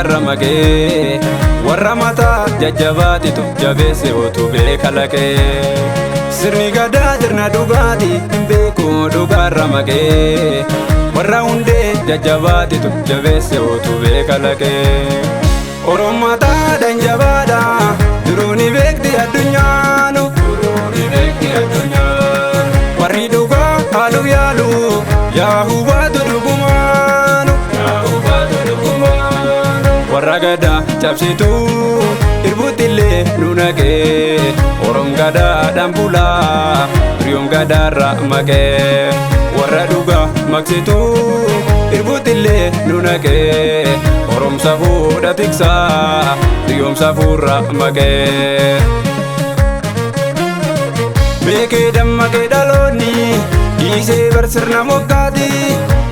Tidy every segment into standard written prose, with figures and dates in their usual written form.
dhugaarra magee warra mataa jajjabaatitu jabeesse utubee kalaqee. Sirni gadaa sirna dhugaati hin beeku dhugaarra magee warra hundee jajjabaatitu jabeesse utubee kalaqee. Oromataadhaan jabaadha duruuni beekti addunyaanu warri dhugaa haaluu yaalu yaa hubaatu dhugumaanu warra gadaa cabsitu irbuutillee nu naqee Orom gadaadhaan bulaa hiriyoom gadaarra maqee warra dhugaa maqsitu irbuutillee nu naqee Orom safuudha tiksaa hiriyoom safuurra maqee. Beekee dammaqee dhaloonni dhiisee barsirna moggaati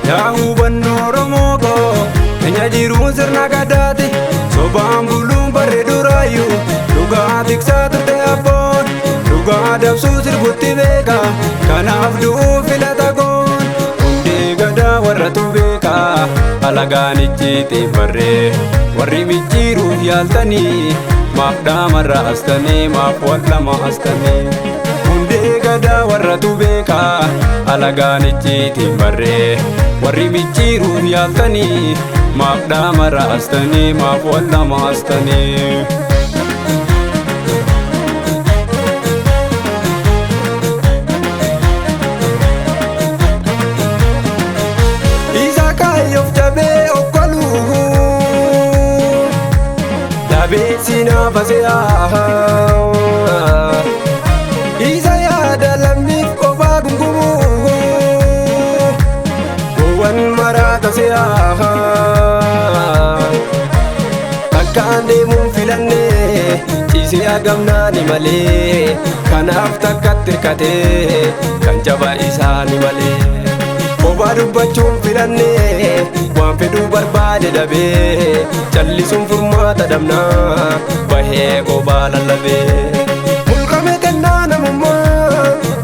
yaa hubannoo Oromoo koo keenya jiruun sirna gadaati sobaan buluun barree duraayyuu dhugaa tiksaa turte abboon dhugaa dabsuu sirbutti beeka kanaaf du'uu filata goon hundee gadaa warratu beeka alagaan icciitiin barree warri micciiruuf yaaltanii maaf dhaamarra astanii maaf wallama astanii. Hundee gadaa warratu beeka alagaan icciitiin barree warri micciiruuf yaaltanii maaf dhaamarra astanii maaf wallama astanii. Isa kaayyoof jabee okkoluu dabeessi naaf ase'aa. Isa yaada lammiif qophaa gungumuu gowwan maraata se'aa akkaan deemuun filannee ciisee agamnaani malee kanaaf takkatti hirkatee kan jaba isaani malee qophaa dubbachuun filannee waan fedhuu barbaade dhabee callisuun furmaata dhabnaa bahee qophaa lallabee.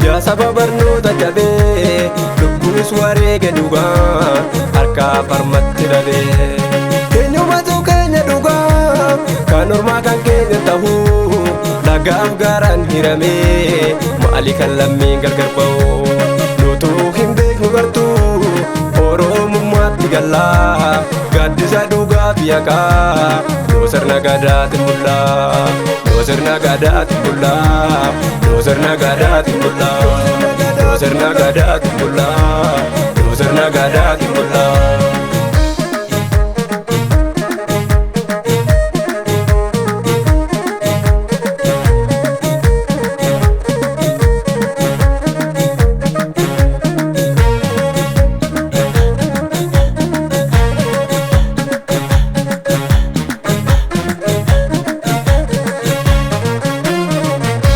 Yaa saba barnoota jabee lubbuus wareege dhugaa harkaa farmatti dhabee eenyumatu keenya dhugaa kan ormaa kan keenya ta'uu lagaaf gaaraan hiramee maali kan lammiin gargar ba'u nutuu hin beeknu gartuu oromummaatti gallaa gaaddisa dhugaa fi haqaa yoo sirna gadaatiin bullaa yoo sirna gadaatiin bullaa yoo sirna gadaatiin bullaa yoo sirna gadaatiin bullaa yoo sirna gadaatiin bullaa.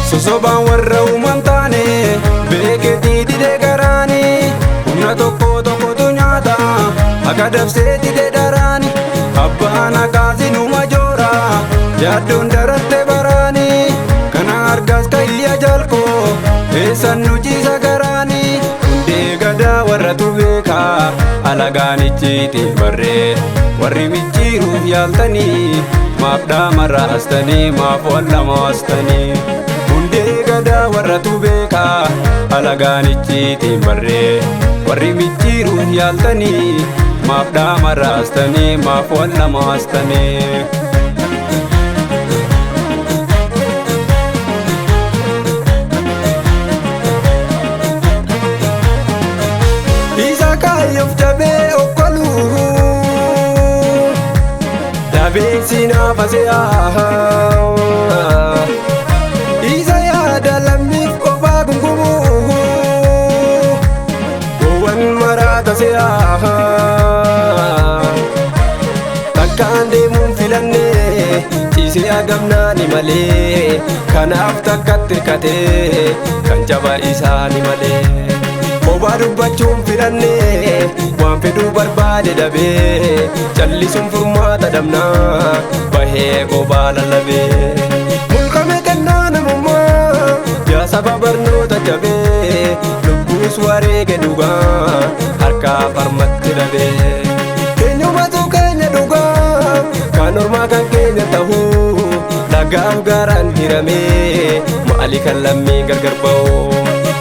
Sosobaan warra uuman taane beeketii didee garaani humna tokkotu nyaata akka dabsee didee daraani abbaan akaasi numa joora yaaddoon daratte baraani kana argaas kayya jalkoo eessan nu ciisa garaani hundee gadaa warratu beeka alagaan icciitiin barree warri micciiruuf yaaltanii maaf dhaamarra astanii maaf wallama astanii. Hundee gadaa warratu beeka alagaan icciitiin barree warri micciiruuf yaaltanii maaf dhaamarra astanii maaf wallama astanii. Isa kaayyoof jabee okkoluu dabeessi naaf ase'aa. Isa yaada lammiif qophaa gungumuu gowwan maraata se'aa takkaan deemuun filannee ciisee agamnaani malee kanaaf takkatti hirkatee kan jaba isaani malee qophaa dubbachuun filannee waan fedhuu barbaade dhabee callisuun furmaata dhabnaa bahee qophaa lallabee. Yaa saba barnoota jabee lubbuus wareege dhugaa harkaa farmatti dhabee eenyumatu keenya dhugaa waan ormaa kan keenya ta'uu lagaaf gaaraan hiramee maali kan lammii gargar ba'u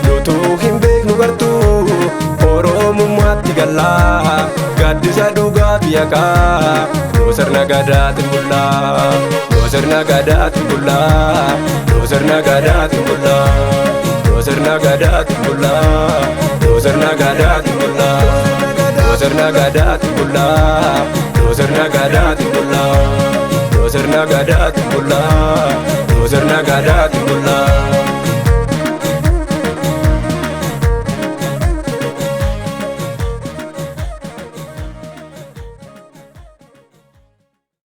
nutuu hin beeknu gartuu oromummaatti gallaa gaaddisa dhugaa biyyakaa yoo sirna gadaatiin bullaa yoo sirna gadaatiin bullaa yoo sirna gadaatiin bullaa yoo sirna gadaatiin bullaa yoo sirna gadaatiin bullaa yoo sirna gadaatiin bullaa yoo sirna gadaatiin bullaa yoo sirna gadaatiin bullaa